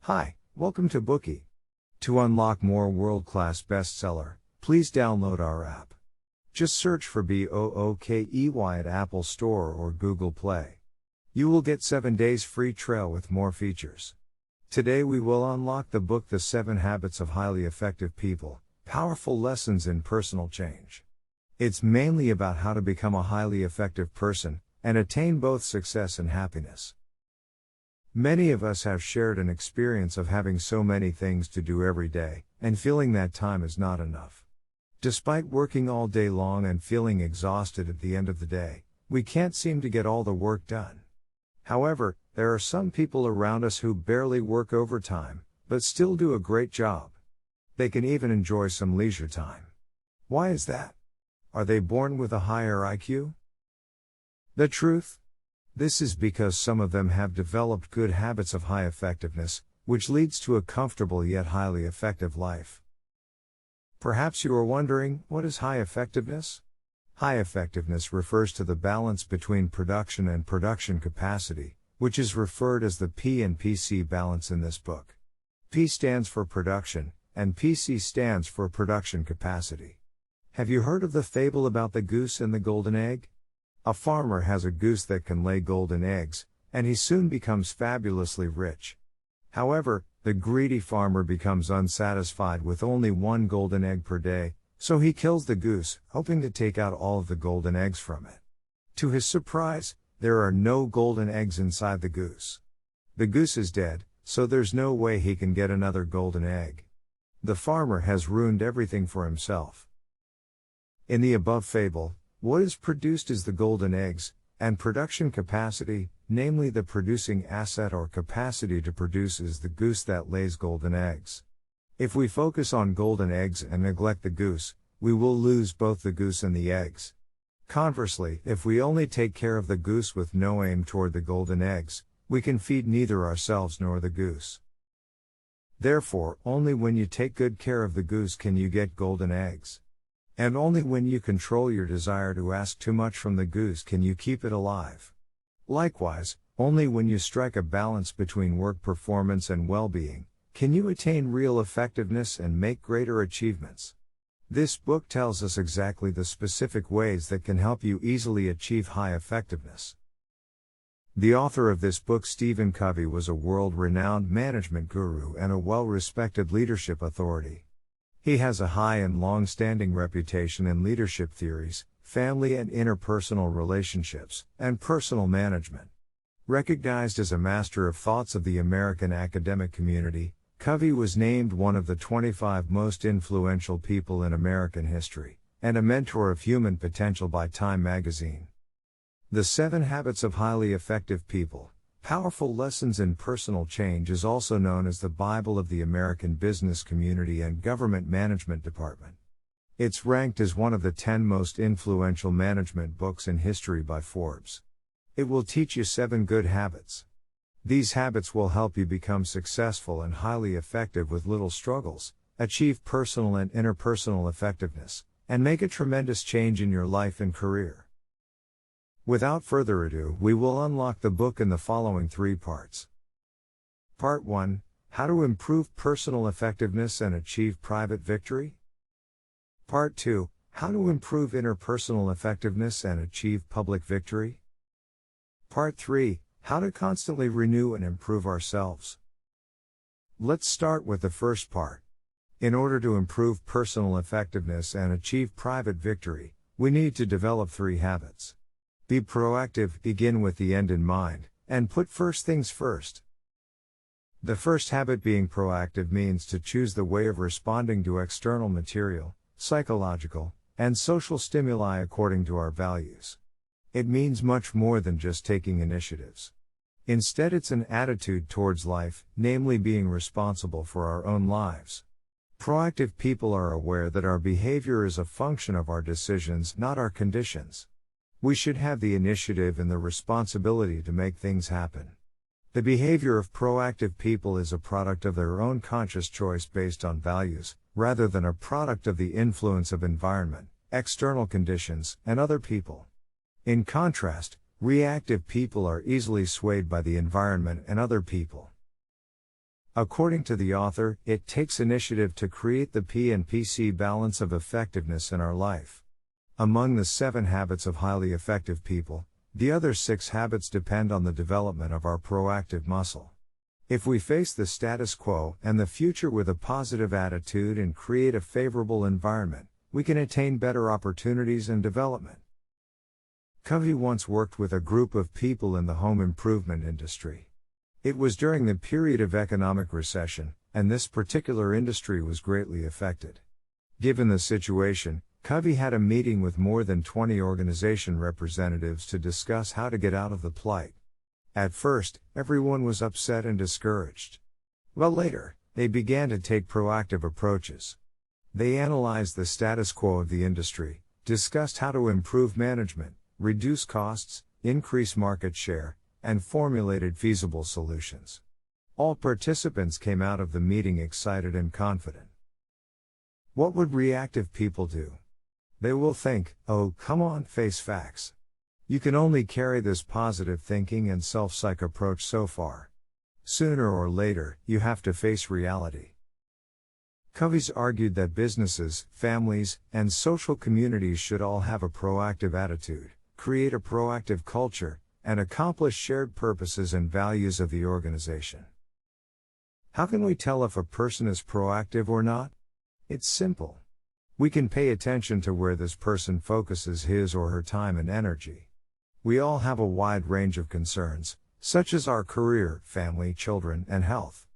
Hi, welcome to Bookey. To unlock more world-class bestseller, please download our app. Just search for Bookey at Apple Store or Google Play. You will get 7 days free trial with more features. Today we will unlock the book The 7 Habits of Highly Effective People, Powerful Lessons in Personal Change. It's mainly about how to become a highly effective person and attain both success and happiness. Many of us have shared an experience of having so many things to do every day, and feeling that time is not enough. Despite working all day long and feeling exhausted at the end of the day, we can't seem to get all the work done. However, there are some people around us who barely work overtime, but still do a great job. They can even enjoy some leisure time. Why is that? Are they born with a higher IQ? The truth? This is because some of them have developed good habits of high effectiveness, which leads to a comfortable yet highly effective life. Perhaps you are wondering, what is high effectiveness? High effectiveness refers to the balance between production and production capacity, which is referred as the P and PC balance in this book. P stands for production, and PC stands for production capacity. Have you heard of the fable about the goose and the golden egg? A farmer has a goose that can lay golden eggs, and he soon becomes fabulously rich. However, the greedy farmer becomes unsatisfied with only one golden egg per day, so he kills the goose, hoping to take out all of the golden eggs from it. To his surprise, there are no golden eggs inside the goose. The goose is dead, so there's no way he can get another golden egg. The farmer has ruined everything for himself. In the above fable, what is produced is the golden eggs, and production capacity, namely the producing asset or capacity to produce, is the goose that lays golden eggs. If we focus on golden eggs and neglect the goose, we will lose both the goose and the eggs. Conversely, if we only take care of the goose with no aim toward the golden eggs, we can feed neither ourselves nor the goose. Therefore, only when you take good care of the goose can you get golden eggs. And only when you control your desire to ask too much from the goose can you keep it alive. Likewise, only when you strike a balance between work performance and well-being, can you attain real effectiveness and make greater achievements. This book tells us exactly the specific ways that can help you easily achieve high effectiveness. The author of this book, Stephen Covey, was a world-renowned management guru and a well-respected leadership authority. He has a high and long-standing reputation in leadership theories, family and interpersonal relationships, and personal management. Recognized as a master of thoughts of the American academic community, Covey was named one of the 25 most influential people in American history, and a mentor of human potential by Time magazine. The 7 Habits of Highly Effective People, Powerful Lessons in Personal Change is also known as the Bible of the American business community and government management department. It's ranked as one of the 10 most influential management books in history by Forbes. It will teach you 7 good habits. These habits will help you become successful and highly effective with little struggles, achieve personal and interpersonal effectiveness, and make a tremendous change in your life and career. Without further ado, we will unlock the book in the following 3 parts. Part 1, How to Improve Personal Effectiveness and Achieve Private Victory. Part 2, How to Improve Interpersonal Effectiveness and Achieve Public Victory. Part 3, How to Constantly Renew and Improve Ourselves. Let's start with the first part. In order to improve personal effectiveness and achieve private victory, we need to develop 3 habits. Be proactive, begin with the end in mind, and put first things first. The first habit, being proactive, means to choose the way of responding to external material, psychological, and social stimuli according to our values. It means much more than just taking initiatives. Instead, it's an attitude towards life, namely being responsible for our own lives. Proactive people are aware that our behavior is a function of our decisions, not our conditions. We should have the initiative and the responsibility to make things happen. The behavior of proactive people is a product of their own conscious choice based on values, rather than a product of the influence of environment, external conditions, and other people. In contrast, reactive people are easily swayed by the environment and other people. According to the author, it takes initiative to create the P and PC balance of effectiveness in our life. Among the 7 habits of highly effective people, the other 6 habits depend on the development of our proactive muscle. If we face the status quo and the future with a positive attitude and create a favorable environment, we can attain better opportunities and development. Covey once worked with a group of people in the home improvement industry. It was during the period of economic recession, and this particular industry was greatly affected. Given the situation, Covey had a meeting with more than 20 organization representatives to discuss how to get out of the plight. At first, everyone was upset and discouraged. But later, they began to take proactive approaches. They analyzed the status quo of the industry, discussed how to improve management, reduce costs, increase market share, and formulated feasible solutions. All participants came out of the meeting excited and confident. What would reactive people do? They will think, "Oh, come on, face facts." You can only carry this positive thinking and self-psych approach so far. Sooner or later, you have to face reality. Covey's argued that businesses, families, and social communities should all have a proactive attitude, create a proactive culture, and accomplish shared purposes and values of the organization. How can we tell if a person is proactive or not? It's simple. We can pay attention to where this person focuses his or her time and energy. We all have a wide range of concerns, such as our career, family, children, and health.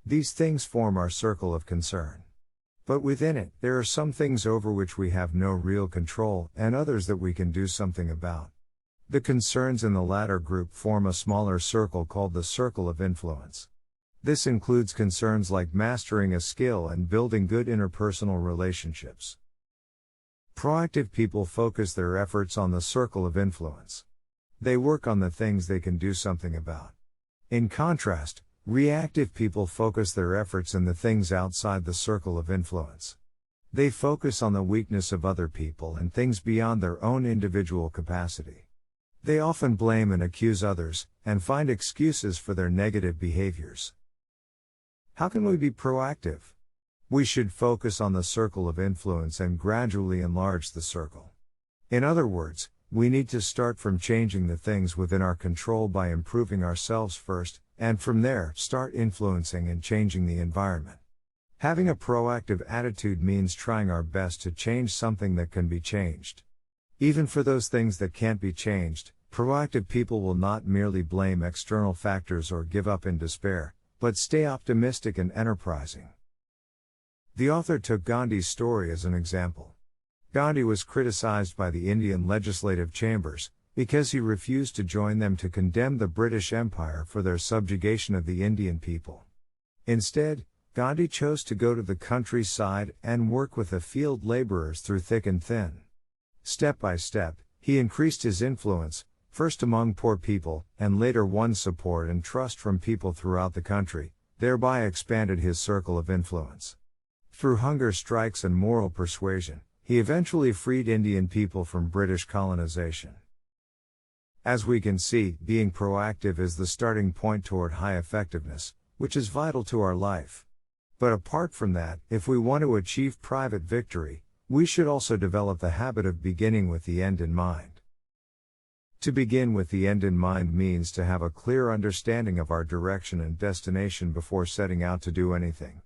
These things form our circle of concern. But within it, there are some things over which we have no real control, and others that we can do something about. The concerns in the latter group form a smaller circle called the circle of influence. This includes concerns like mastering a skill and building good interpersonal relationships. Proactive people focus their efforts on the circle of influence. They work on the things they can do something about. In contrast, reactive people focus their efforts in the things outside the circle of influence. They focus on the weakness of other people and things beyond their own individual capacity. They often blame and accuse others, and find excuses for their negative behaviors. How can we be proactive? We should focus on the circle of influence and gradually enlarge the circle. In other words, we need to start from changing the things within our control by improving ourselves first, and from there, start influencing and changing the environment. Having a proactive attitude means trying our best to change something that can be changed. Even for those things that can't be changed, proactive people will not merely blame external factors or give up in despair, but stay optimistic and enterprising. The author took Gandhi's story as an example. Gandhi was criticized by the Indian legislative chambers, because he refused to join them to condemn the British Empire for their subjugation of the Indian people. Instead, Gandhi chose to go to the countryside and work with the field laborers through thick and thin. Step by step, he increased his influence, first among poor people, and later won support and trust from people throughout the country, thereby expanded his circle of influence. Through hunger strikes and moral persuasion, he eventually freed Indian people from British colonization. As we can see, being proactive is the starting point toward high effectiveness, which is vital to our life. But apart from that, if we want to achieve private victory, we should also develop the habit of beginning with the end in mind. To begin with the end in mind means to have a clear understanding of our direction and destination before setting out to do anything.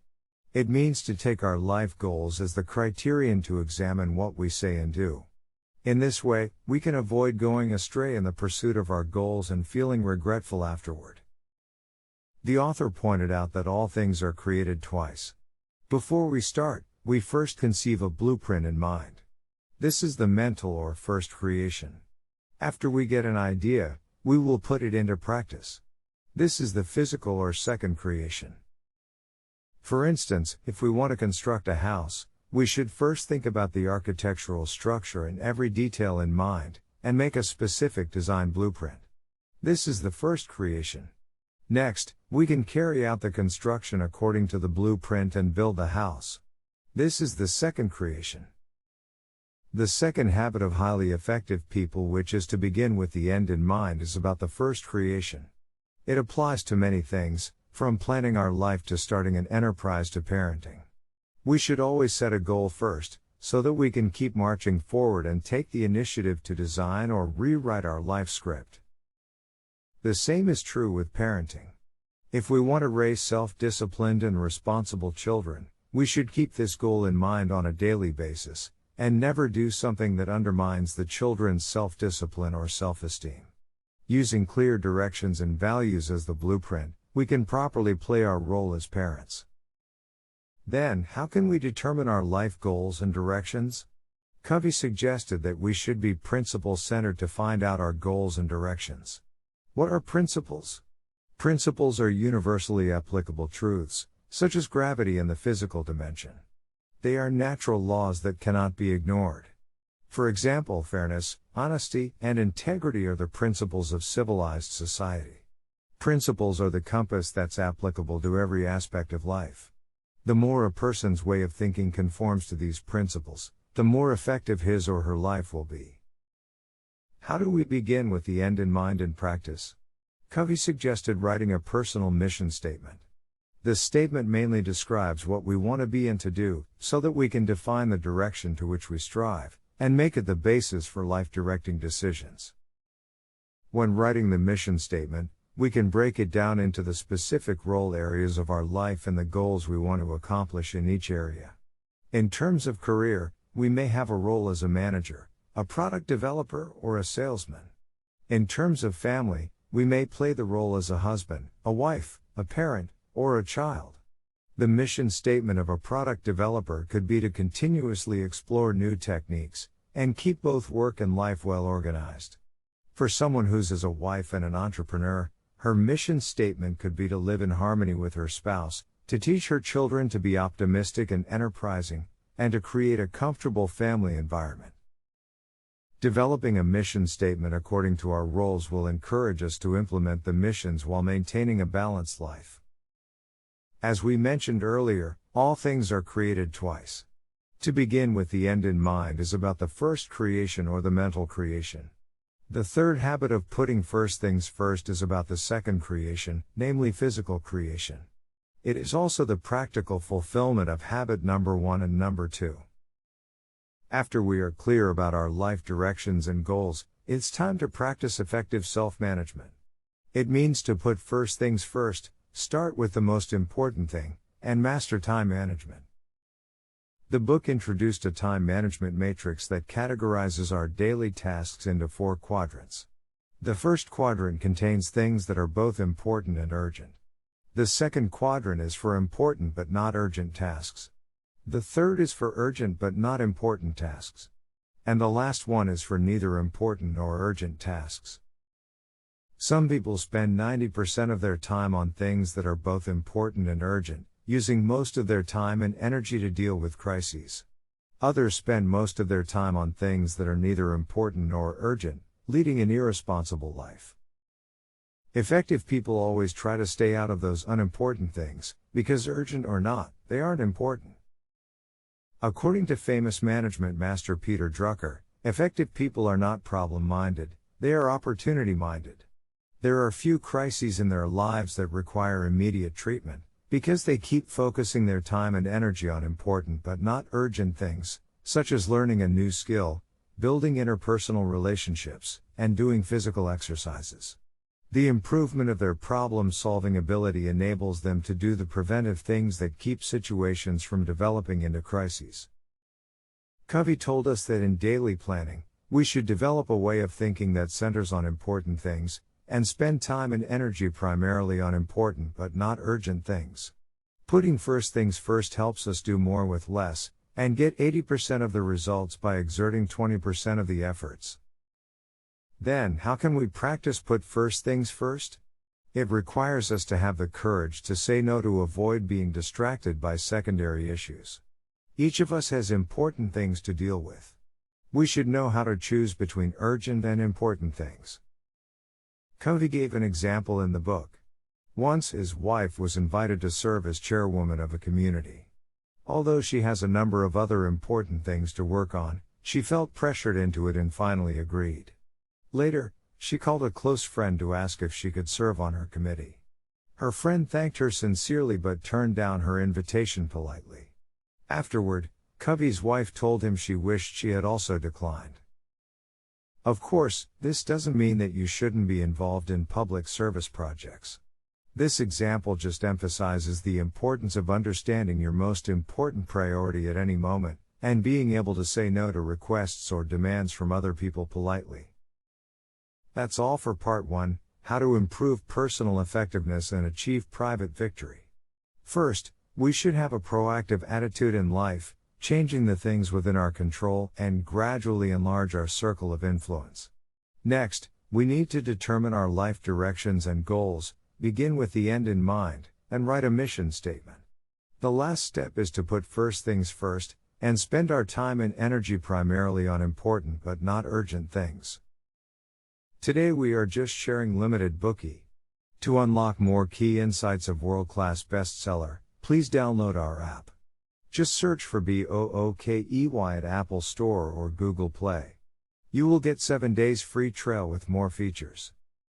It means to take our life goals as the criterion to examine what we say and do. In this way, we can avoid going astray in the pursuit of our goals and feeling regretful afterward. The author pointed out that all things are created twice. Before we start, we first conceive a blueprint in mind. This is the mental or first creation. After we get an idea, we will put it into practice. This is the physical or second creation. For instance, if we want to construct a house, we should first think about the architectural structure and every detail in mind, and make a specific design blueprint. This is the first creation. Next, we can carry out the construction according to the blueprint and build the house. This is the second creation. The second habit of highly effective people, which is to begin with the end in mind, is about the first creation. It applies to many things, From planning our life to starting an enterprise to parenting. We should always set a goal first, so that we can keep marching forward and take the initiative to design or rewrite our life script. The same is true with parenting. If we want to raise self-disciplined and responsible children, we should keep this goal in mind on a daily basis, and never do something that undermines the children's self-discipline or self-esteem. Using clear directions and values as the blueprint, we can properly play our role as parents. Then, how can we determine our life goals and directions? Covey suggested that we should be principle-centered to find out our goals and directions. What are principles? Principles are universally applicable truths, such as gravity and the physical dimension. They are natural laws that cannot be ignored. For example, fairness, honesty, and integrity are the principles of civilized society. Principles are the compass that's applicable to every aspect of life. The more a person's way of thinking conforms to these principles, the more effective his or her life will be. How do we begin with the end in mind in practice? Covey suggested writing a personal mission statement. This statement mainly describes what we want to be and to do, so that we can define the direction to which we strive, and make it the basis for life-directing decisions. When writing the mission statement, we can break it down into the specific role areas of our life and the goals we want to accomplish in each area. In terms of career, we may have a role as a manager, a product developer, or a salesman. In terms of family, we may play the role as a husband, a wife, a parent, or a child. The mission statement of a product developer could be to continuously explore new techniques, and keep both work and life well organized. For someone who's as a wife and an entrepreneur, her mission statement could be to live in harmony with her spouse, to teach her children to be optimistic and enterprising, and to create a comfortable family environment. Developing a mission statement according to our roles will encourage us to implement the missions while maintaining a balanced life. As we mentioned earlier, all things are created twice. To begin with, the end in mind is about the first creation or the mental creation. The third habit of putting first things first is about the second creation, namely physical creation. It is also the practical fulfillment of habit number 1 and number 2. After we are clear about our life directions and goals, it's time to practice effective self-management. It means to put first things first, start with the most important thing, and master time management. The book introduced a time management matrix that categorizes our daily tasks into 4 quadrants. The first quadrant contains things that are both important and urgent. The second quadrant is for important but not urgent tasks. The third is for urgent but not important tasks. And the last one is for neither important nor urgent tasks. Some people spend 90% of their time on things that are both important and urgent, using most of their time and energy to deal with crises. Others spend most of their time on things that are neither important nor urgent, leading an irresponsible life. Effective people always try to stay out of those unimportant things, because urgent or not, they aren't important. According to famous management master Peter Drucker, effective people are not problem-minded, they are opportunity-minded. There are few crises in their lives that require immediate treatment, because they keep focusing their time and energy on important but not urgent things, such as learning a new skill, building interpersonal relationships, and doing physical exercises. The improvement of their problem-solving ability enables them to do the preventive things that keep situations from developing into crises. Covey told us that in daily planning, we should develop a way of thinking that centers on important things, and spend time and energy primarily on important but not urgent things. Putting first things first helps us do more with less, and get 80% of the results by exerting 20% of the efforts. Then, how can we practice put first things first? It requires us to have the courage to say no to avoid being distracted by secondary issues. Each of us has important things to deal with. We should know how to choose between urgent and important things. Covey gave an example in the book. Once his wife was invited to serve as chairwoman of a community. Although she has a number of other important things to work on, she felt pressured into it and finally agreed. Later, she called a close friend to ask if she could serve on her committee. Her friend thanked her sincerely but turned down her invitation politely. Afterward, Covey's wife told him she wished she had also declined. Of course, this doesn't mean that you shouldn't be involved in public service projects. This example just emphasizes the importance of understanding your most important priority at any moment, and being able to say no to requests or demands from other people politely. That's all for part 1, how to improve personal effectiveness and achieve private victory. First, we should have a proactive attitude in life, changing the things within our control and gradually enlarge our circle of influence. Next, we need to determine our life directions and goals, begin with the end in mind, and write a mission statement. The last step is to put first things first, and spend our time and energy primarily on important but not urgent things. Today we are just sharing limited Bookey. To unlock more key insights of world-class bestseller, please download our app. Just search for Bookey at Apple Store or Google Play. You will get 7 days free trial with more features.